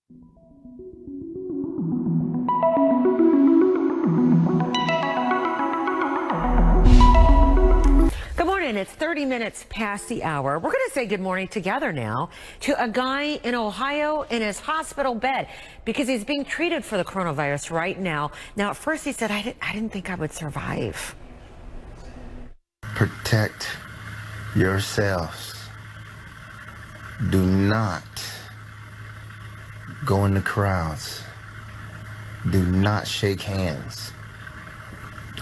Good morning. It's 30 minutes past the hour. We're going to say good morning together now to a guy in Ohio in his hospital bed because he's being treated for the coronavirus right now. Now, at first he said, I didn't think I would survive. Protect yourselves. Do not go in the crowds. Do not shake hands.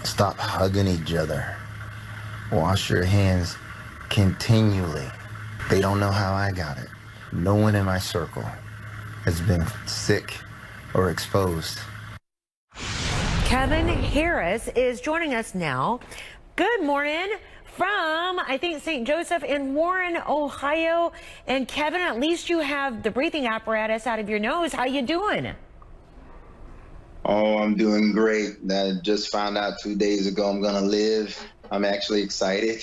Stop hugging each other. Wash your hands continually. They don't know how I got it. No one in my circle has been sick or exposed. Kevin Harris is joining us now. Good morning from, I think, St. Joseph in Warren, Ohio. And Kevin, at least you have the breathing apparatus out of your nose. How you doing? Oh, I'm doing great. I just found out 2 days ago I'm gonna live. I'm actually excited.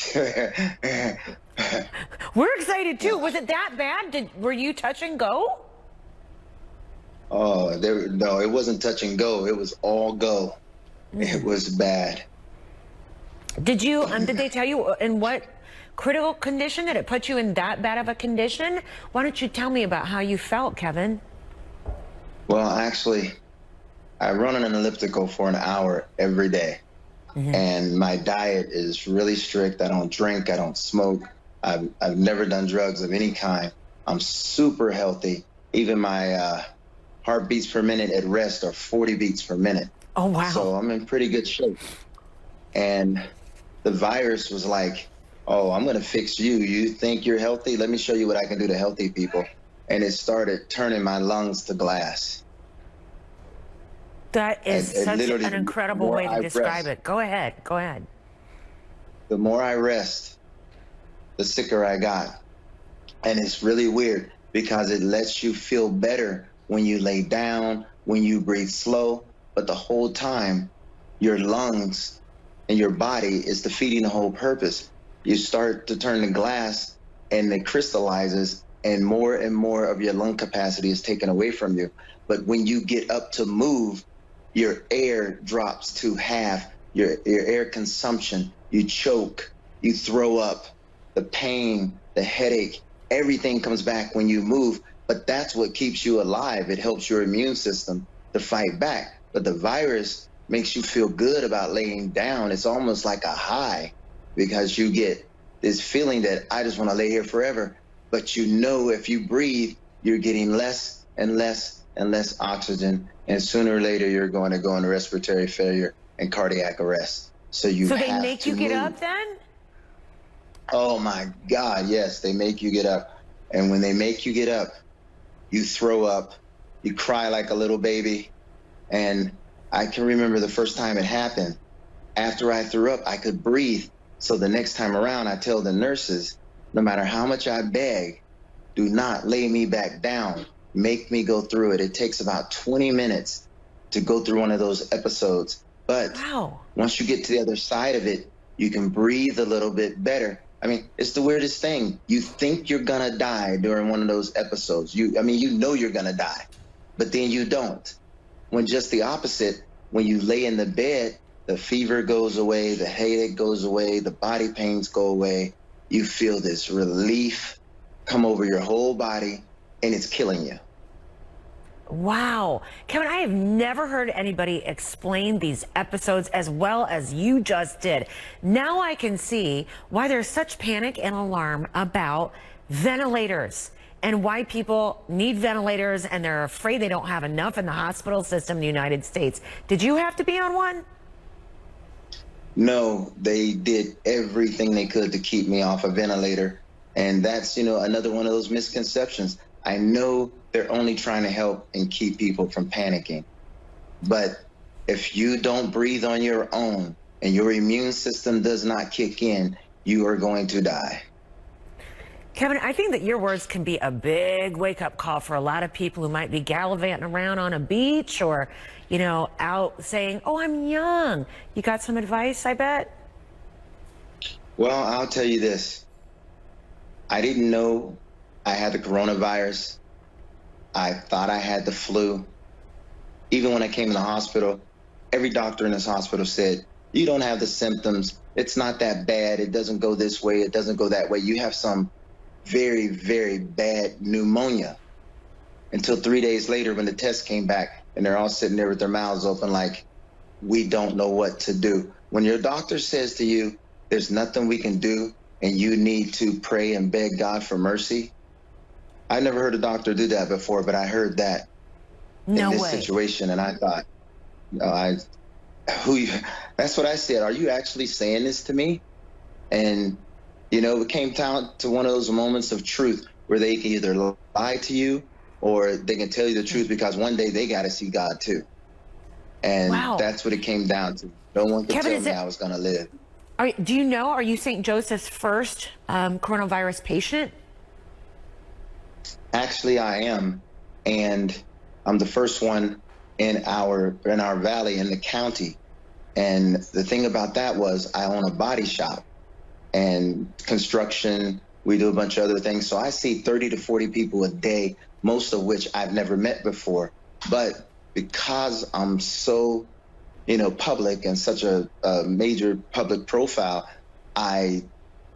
We're excited too. Was it that bad? Were you touch and go? Oh, no, it wasn't touch and go. It was all go. It was bad. Did they tell you in what critical condition that it put you in that bad of a condition? Why don't you tell me about how you felt, Kevin? Well, actually, I run on an elliptical for an hour every day. And my diet is really strict. I don't drink. I don't smoke. I've never done drugs of any kind. I'm super healthy. Even my heartbeats per minute at rest are 40 beats per minute. Oh, wow. So I'm in pretty good shape. And the virus was like, oh, I'm going to fix you. You think you're healthy? Let me show you what I can do to healthy people. And it started turning my lungs to glass. That is such an incredible way to describe it. Go ahead. Go ahead. The more I rest, the sicker I got. And it's really weird because it lets you feel better when you lay down, when you breathe slow. But the whole time, your lungs and your body is defeating the whole purpose. You start to turn to glass and it crystallizes and more of your lung capacity is taken away from you. But when you get up to move, your air drops to half, your air consumption, you choke, you throw up, the pain, the headache, everything comes back when you move. But that's what keeps you alive. It helps your immune system to fight back. But the virus makes you feel good about laying down. It's almost like a high because you get this feeling that I just want to lay here forever. But you know, if you breathe, you're getting less and less and less oxygen, and sooner or later you're going to go into respiratory failure and cardiac arrest. So they make you get up then? Oh my God, yes, they make you get up. And when they make you get up, you throw up, you cry like a little baby. And I can remember the first time it happened. After I threw up, I could breathe. So the next time around, I tell the nurses, no matter how much I beg, do not lay me back down. Make me go through it. It takes about 20 minutes to go through one of those episodes. But once you get to the other side of it, you can breathe a little bit better. I mean, it's the weirdest thing. You think you're gonna die during one of those episodes. You know you're gonna die, but then you don't. When just the opposite, when you lay in the bed, the fever goes away, the headache goes away, the body pains go away. You feel this relief come over your whole body, and it's killing you. Wow. Kevin, I have never heard anybody explain these episodes as well as you just did. Now I can see why there's such panic and alarm about ventilators and why people need ventilators and they're afraid they don't have enough in the hospital system in the United States. Did you have to be on one? No, they did everything they could to keep me off a ventilator. And that's, another one of those misconceptions. I know they're only trying to help and keep people from panicking. But if you don't breathe on your own and your immune system does not kick in, you are going to die. Kevin, I think that your words can be a big wake-up call for a lot of people who might be gallivanting around on a beach or, out saying, oh, I'm young. You got some advice, I bet? Well, I'll tell you this. I didn't know I had the coronavirus I thought I had the flu. Even when I came in the hospital, every doctor in this hospital said, you don't have the symptoms. It's not that bad. It doesn't go this way. It doesn't go that way. You have some very, very bad pneumonia. Until 3 days later when the test came back and they're all sitting there with their mouths open like, we don't know what to do. When your doctor says to you, there's nothing we can do and you need to pray and beg God for mercy. I never heard a doctor do that before, but I heard that No in this way. situation. And I thought, that's what I said. Are you actually saying this to me? And, it came down to one of those moments of truth where they can either lie to you or they can tell you the truth because one day they got to see God too. And Wow. that's what it came down to. No one could Kevin, tell me I was going to live. Do you know, are you St. Joseph's first coronavirus patient? Actually, I am. And I'm the first one in our valley in the county. And the thing about that was I own a body shop and construction. We do a bunch of other things. So I see 30 to 40 people a day, most of which I've never met before. But because I'm so, public and such a major public profile, I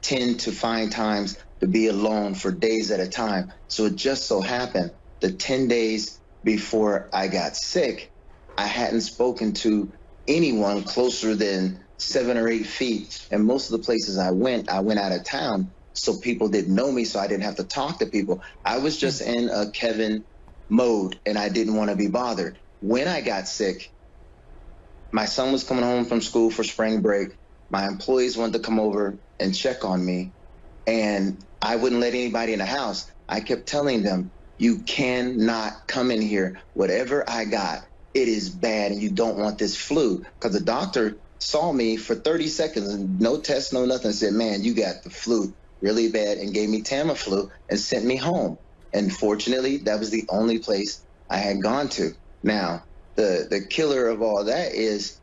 tend to find times to be alone for days at a time. So it just so happened the 10 days before I got sick, I hadn't spoken to anyone closer than 7 or 8 feet. And most of the places I went out of town. So people didn't know me, so I didn't have to talk to people. I was just in a Kevin mode and I didn't want to be bothered. When I got sick, my son was coming home from school for spring break. My employees wanted to come over and check on me, and I wouldn't let anybody in the house. I kept telling them, you cannot come in here. Whatever I got, it is bad, and you don't want this flu. Because the doctor saw me for 30 seconds, and no test, no nothing, said, man, you got the flu really bad, and gave me Tamiflu and sent me home. And fortunately, that was the only place I had gone to. Now, the killer of all that is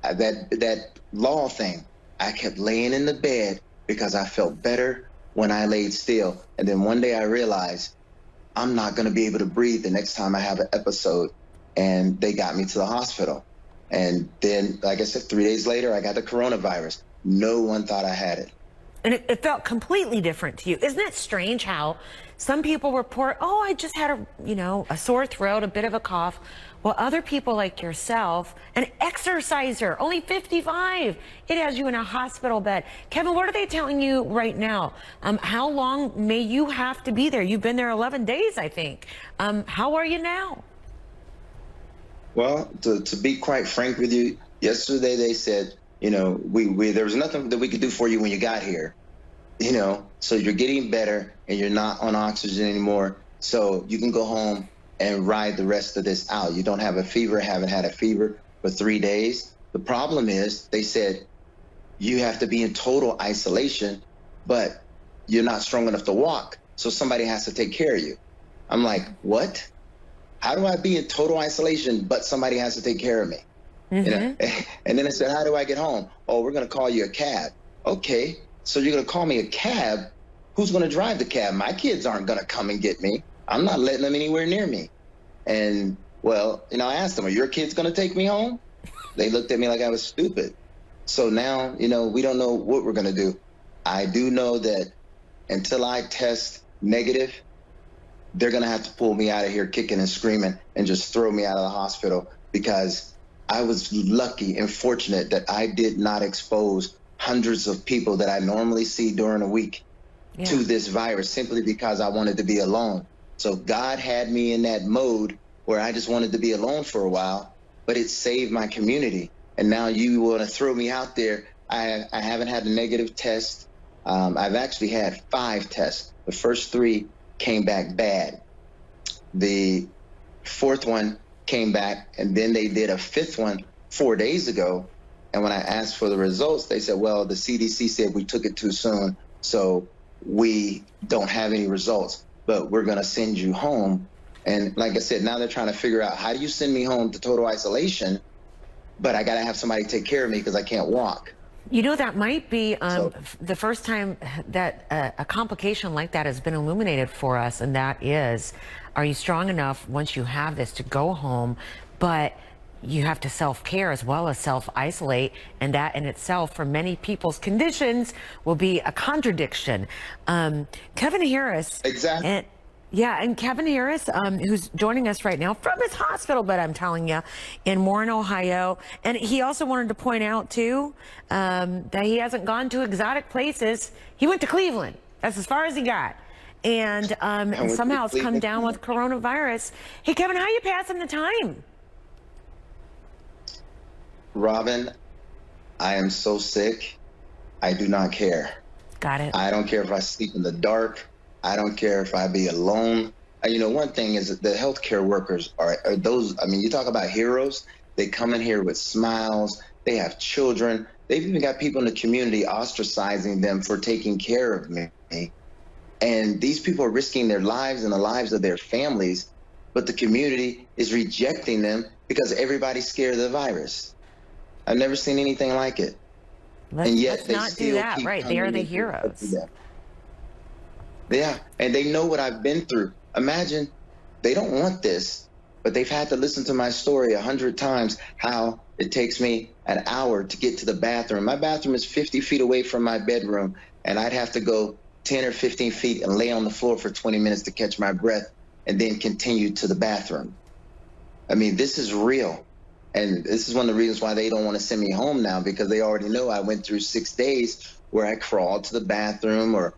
that law thing. I kept laying in the bed because I felt better when I laid still. And then one day I realized I'm not going to be able to breathe the next time I have an episode. And they got me to the hospital. And then, like I said, 3 days later, I got the coronavirus. No one thought I had it. And it felt completely different to you. Isn't it strange how some people report, oh, I just had a sore throat, a bit of a cough. Well, other people like yourself, an exerciser, only 55, it has you in a hospital bed. Kevin, what are they telling you right now? How long may you have to be there? You've been there 11 days, I think. How are you now? Well, to be quite frank with you, yesterday they said, there was nothing that we could do for you when you got here, so you're getting better and you're not on oxygen anymore. So you can go home and ride the rest of this out. You don't have a fever, haven't had a fever for 3 days. The problem is they said you have to be in total isolation, but you're not strong enough to walk. So somebody has to take care of you. I'm like, what? How do I be in total isolation, but somebody has to take care of me? And then I said, how do I get home? Oh, we're going to call you a cab. Okay, so you're going to call me a cab? Who's going to drive the cab? My kids aren't going to come and get me. I'm not letting them anywhere near me. And, well, I asked them, are your kids going to take me home? They looked at me like I was stupid. So now, we don't know what we're going to do. I do know that until I test negative, they're going to have to pull me out of here kicking and screaming and just throw me out of the hospital, because I was lucky and fortunate that I did not expose hundreds of people that I normally see during a week to this virus, simply because I wanted to be alone. So God had me in that mode where I just wanted to be alone for a while, but it saved my community. And now you want to throw me out there. I haven't had a negative test. I've actually had 5 tests. The first 3 came back bad. The 4th one came back, and then they did a 5th one 4 days ago. And when I asked for the results, they said, well, the CDC said we took it too soon, so we don't have any results, but we're going to send you home. And like I said, now they're trying to figure out, how do you send me home to total isolation, but I got to have somebody take care of me because I can't walk. You know, that might be So- the first time that a complication like that has been illuminated for us, and that is, are you strong enough once you have this to go home, but you have to self-care as well as self-isolate, and that in itself, for many people's conditions, will be a contradiction. Kevin Harris. Exactly. And Kevin Harris, who's joining us right now from his hospital bed, I'm telling you, in Warren, Ohio. And he also wanted to point out, too, that he hasn't gone to exotic places. He went to Cleveland. That's as far as he got. And somehow it's come down with coronavirus. Hey, Kevin, how you passing the time? Robin, I am so sick. I do not care. Got it. I don't care if I sleep in the dark. I don't care if I be alone. You know, one thing is that the healthcare workers are those, I mean, you talk about heroes. They come in here with smiles. They have children. They've even got people in the community ostracizing them for taking care of me. And these people are risking their lives and the lives of their families, but the community is rejecting them because everybody's scared of the virus. I've never seen anything like it. And yet Let's they not still do that, keep right? They are coming the and heroes. Yeah, and they know what I've been through. Imagine, they don't want this, but they've had to listen to my story 100 times, how it takes me an hour to get to the bathroom. My bathroom is 50 feet away from my bedroom, and I'd have to go 10 or 15 feet and lay on the floor for 20 minutes to catch my breath and then continue to the bathroom. I mean, this is real. And this is one of the reasons why they don't want to send me home now, because they already know I went through 6 days where I crawled to the bathroom or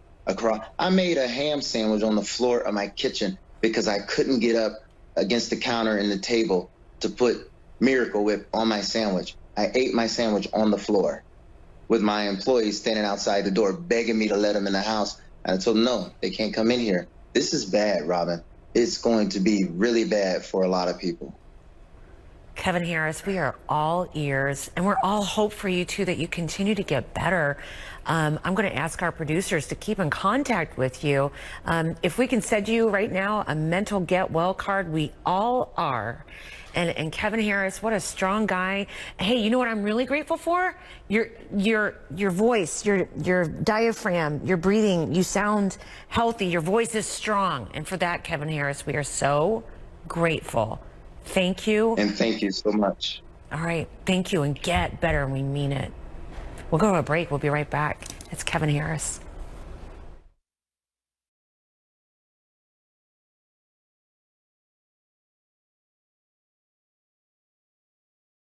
I made a ham sandwich on the floor of my kitchen because I couldn't get up against the counter and the table to put Miracle Whip on my sandwich. I ate my sandwich on the floor with my employees standing outside the door begging me to let them in the house. And I told them, no, they can't come in here. This is bad, Robin. It's going to be really bad for a lot of people. Kevin Harris, we are all ears, and we're all hope for you too, that you continue to get better. I'm going to ask our producers to keep in contact with you. If we can send you right now a mental get well card, we all are. And Kevin Harris, what a strong guy. Hey, you know what I'm really grateful for? Your voice, your diaphragm, your breathing. You sound healthy. Your voice is strong. And for that, Kevin Harris, we are so grateful. Thank you. And thank you so much. All right. Thank you. And get better. And we mean it. We'll go to a break. We'll be right back. It's Kevin Harris.